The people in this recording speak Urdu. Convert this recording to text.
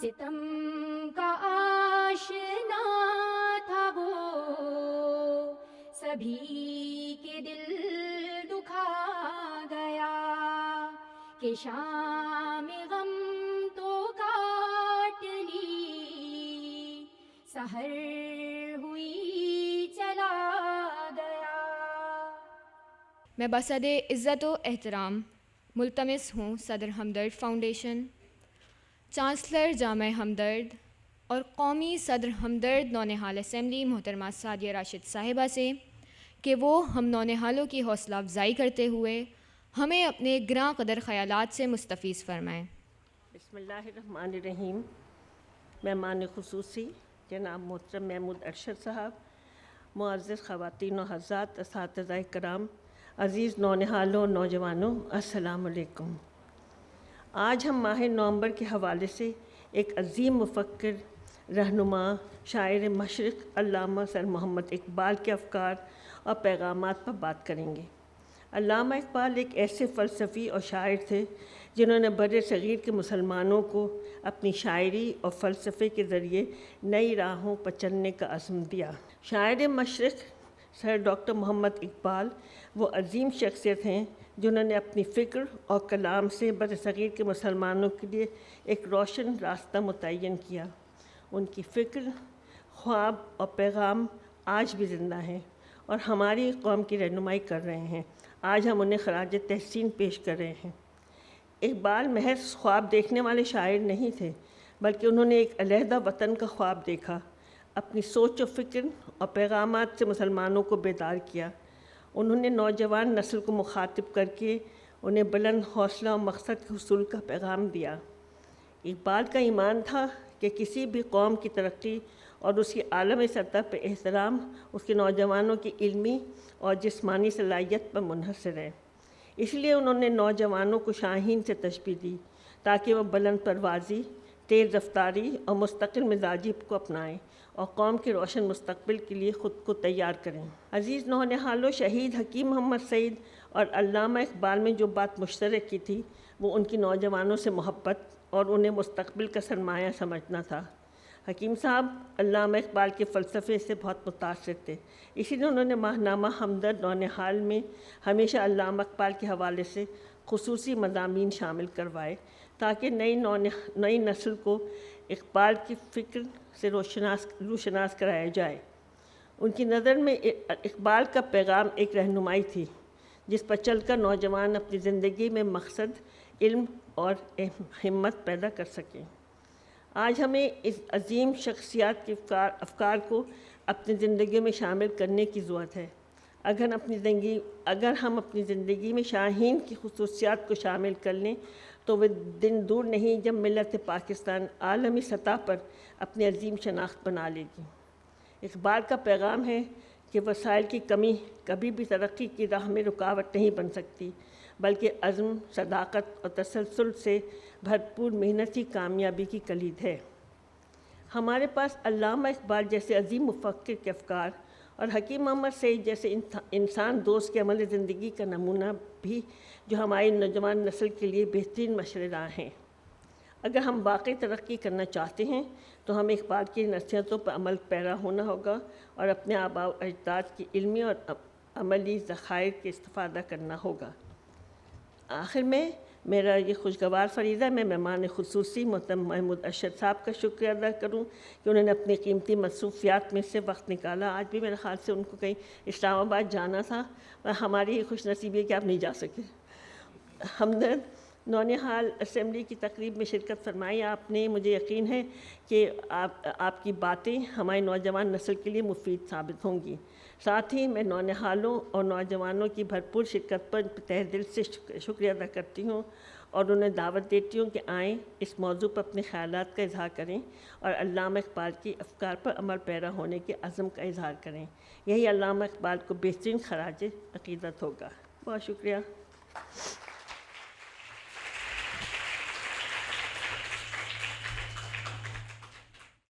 ستم کا آشنا تھا وہ، سبھی کے دل دکھا گیا کہ شام غم تو کاٹ لی، سحر ہوئی چلا گیا۔ میں بصد عزت و احترام ملتمس ہوں صدر ہمدرد فاؤنڈیشن، چانسلر جامعہ ہمدرد اور قومی صدر ہمدرد نونہال اسمبلی محترمہ سعدیہ راشد صاحبہ سے کہ وہ ہم نونہالوں کی حوصلہ افزائی کرتے ہوئے ہمیں اپنے گراں قدر خیالات سے مستفیض فرمائیں۔ بسم اللہ الرحمن الرحیم۔ مہمان خصوصی جناب محترم محمود ارشد صاحب، معزز خواتین و حضرات، اساتذہ کرام، عزیز نونہالوں اور نوجوانوں، السلام علیکم۔ آج ہم ماہ نومبر کے حوالے سے ایک عظیم مفکر، رہنما، شاعر مشرق علامہ سر محمد اقبال کے افکار اور پیغامات پر بات کریں گے۔ علامہ اقبال ایک ایسے فلسفی اور شاعر تھے جنہوں نے بر صغیر کے مسلمانوں کو اپنی شاعری اور فلسفے کے ذریعے نئی راہوں پر چلنے کا عزم دیا۔ شاعر مشرق سر ڈاکٹر محمد اقبال وہ عظیم شخصیت ہیں جنہوں نے اپنی فکر اور کلام سے بر صغیر کے مسلمانوں کے لیے ایک روشن راستہ متعین کیا۔ ان کی فکر، خواب اور پیغام آج بھی زندہ ہیں اور ہماری قوم کی رہنمائی کر رہے ہیں۔ آج ہم انہیں خراج تحسین پیش کر رہے ہیں۔ اقبال محض خواب دیکھنے والے شاعر نہیں تھے، بلکہ انہوں نے ایک علیحدہ وطن کا خواب دیکھا، اپنی سوچ و فکر اور پیغامات سے مسلمانوں کو بیدار کیا۔ انہوں نے نوجوان نسل کو مخاطب کر کے انہیں بلند حوصلہ اور مقصد کے حصول کا پیغام دیا۔ اقبال کا ایمان تھا کہ کسی بھی قوم کی ترقی اور اس کی عالمی سطح پہ احترام اس کے نوجوانوں کی علمی اور جسمانی صلاحیت پر منحصر ہے۔ اس لیے انہوں نے نوجوانوں کو شاہین سے تشبیہ دی تاکہ وہ بلند پروازی، تیز رفتاری اور مستقل مزاجی کو اپنائیں اور قوم کے روشن مستقبل کے لیے خود کو تیار کریں۔ عزیز نونہالوں، شہید حکیم محمد سعید اور علامہ اقبال میں جو بات مشترک کی تھی وہ ان کی نوجوانوں سے محبت اور انہیں مستقبل کا سرمایہ سمجھنا تھا۔ حکیم صاحب علامہ اقبال کے فلسفے سے بہت متاثر تھے، اسی لیے انہوں نے ماہنامہ ہمدرد نونہال میں ہمیشہ علامہ اقبال کے حوالے سے خصوصی مضامین شامل کروائے تاکہ نئی نسل کو اقبال کی فکر سے روشناس کرایا جائے۔ ان کی نظر میں اقبال کا پیغام ایک رہنمائی تھی جس پر چل کر نوجوان اپنی زندگی میں مقصد، علم اور ہمت پیدا کر سکیں۔ آج ہمیں اس عظیم شخصیات کے افکار کو اپنی زندگی میں شامل کرنے کی ضرورت ہے۔ اگر ہم اپنی زندگی میں شاہین کی خصوصیات کو شامل کر لیں تو وہ دن دور نہیں جب ملت پاکستان عالمی سطح پر اپنی عظیم شناخت بنا لے گی۔ اقبال کا پیغام ہے کہ وسائل کی کمی کبھی بھی ترقی کی راہ میں رکاوٹ نہیں بن سکتی، بلکہ عزم، صداقت اور تسلسل سے بھرپور محنت ہی کامیابی کی کلید ہے۔ ہمارے پاس علامہ اقبال جیسے عظیم مفکر کے افکار اور حکیم محمد سعید جیسے انسان دوست کے عمل زندگی کا نمونہ بھی جو ہماری نوجوان نسل کے لیے بہترین مشرِ راہ ہیں۔ اگر ہم واقعی ترقی کرنا چاہتے ہیں تو ہمیں اقبال کی نصیحتوں پر عمل پیرا ہونا ہوگا اور اپنے آباء و اجداد کی علمی اور عملی ذخائر کے استفادہ کرنا ہوگا۔ آخر میں میرا یہ خوشگوار فریضہ میں مہمان خصوصی محترم محمود ارشد صاحب کا شکریہ ادا کروں کہ انہوں نے اپنی قیمتی مصروفیات میں سے وقت نکالا۔ آج بھی میرے خیال سے ان کو کہیں اسلام آباد جانا تھا اور ہماری خوش نصیبی ہے کہ آپ نہیں جا سکے۔ ہمدرد نونہال اسمبلی کی تقریب میں شرکت فرمائی آپ نے، مجھے یقین ہے کہ آپ کی باتیں ہماری نوجوان نسل کے لیے مفید ثابت ہوں گی۔ ساتھ ہی میں نونہالوں اور نوجوانوں کی بھرپور شرکت پر تہہ دل سے شکریہ ادا کرتی ہوں اور انہیں دعوت دیتی ہوں کہ آئیں اس موضوع پر اپنے خیالات کا اظہار کریں اور علامہ اقبال کی افکار پر عمل پیرا ہونے کے عزم کا اظہار کریں۔ یہی علامہ اقبال کو بہترین خراج عقیدت ہوگا۔ بہت شکریہ۔